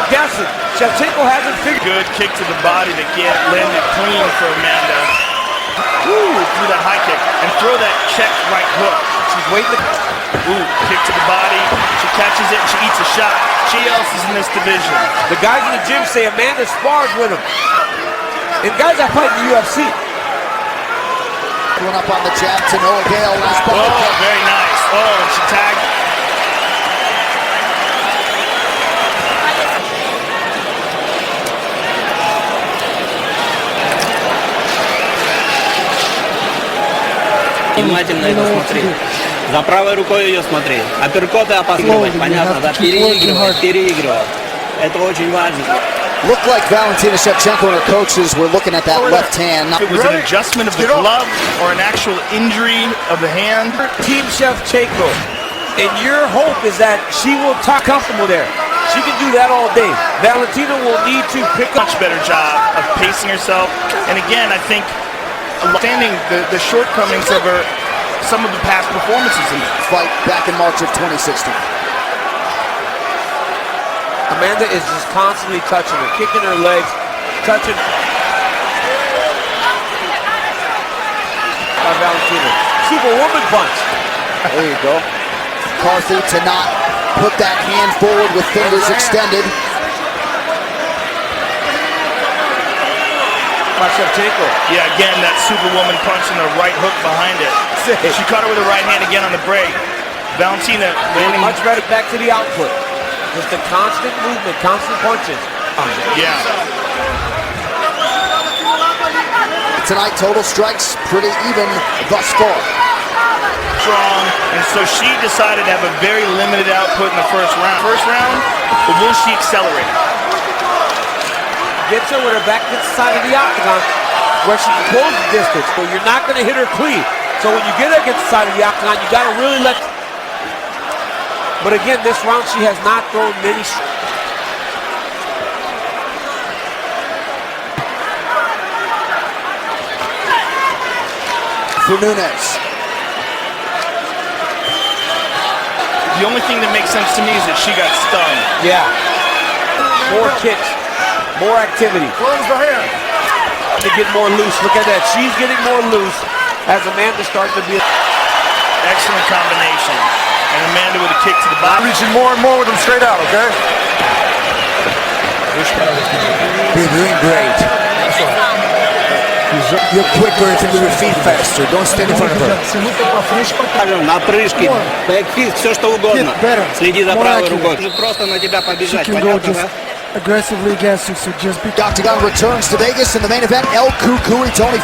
guessing. Shevchenko hasn't figured. Good kick to the body to get landed clean for Amanda. Ooh, through that high kick and throw that check right hook. She's waiting. Ooh, kick to the body. She catches it and she eats a shot. She else is in this division. The guys in the gym say Amanda spars with him. And guys that fight in the UFC. One up on the jab to Noah Gale. Oh, very nice. Oh, and she tagged. Внимательно это смотри. За правой рукой ее смотри. Апперкоты опасливать, понятно, да? Переигрывать. Это очень важно. Looked like Valentina Shevchenko and her coaches were looking at that left hand. If it was an adjustment of the glove or an actual injury of the hand. Team Shevchenko. And your hope is that she will talk comfortable there. She can do that all day. Valentina will need to pick up. Much better job of pacing herself. And again, I think understanding the shortcomings of her, some of the past performances in the fight back in March of 2016. Amanda is just constantly touching her, kicking her legs, touching. Valentina. Superwoman punch. There you go. McCarthy to not put that hand forward with fingers extended. Shevchenko. Yeah, again, that Superwoman punch and the right hook behind it. She caught her with the right hand again on the break. Valentina landing much better back to the output. Just the constant movement, constant punches. Yeah. Tonight, total strikes pretty even thus far. Strong, and so she decided to have a very limited output in the first round. But will she accelerate? Gets her with her back to the side of the octagon where she can close the distance. So you're not going to hit her clean. So when you get her against the side of the octagon, you got to really let. But again, this round she has not thrown many. For Nunes. The only thing that makes sense to me is that she got stung. Yeah. More kicks, more activity. Close the hand. To get more loose. Look at that. She's getting more loose as Amanda starts to be. Excellent combination. And Amanda with a kick to the body. Reaching more and more with them straight out, okay? You're doing great. You're quicker to move your feet faster. Don't stand in front of her. На прыжке, бэкфист, все что угодно. Следи за правой рукой. Просто на тебя побежать, понятно, да? Aggressively against you, so just be. Octagon returns to Vegas in the main event. El Cucuy, Tony.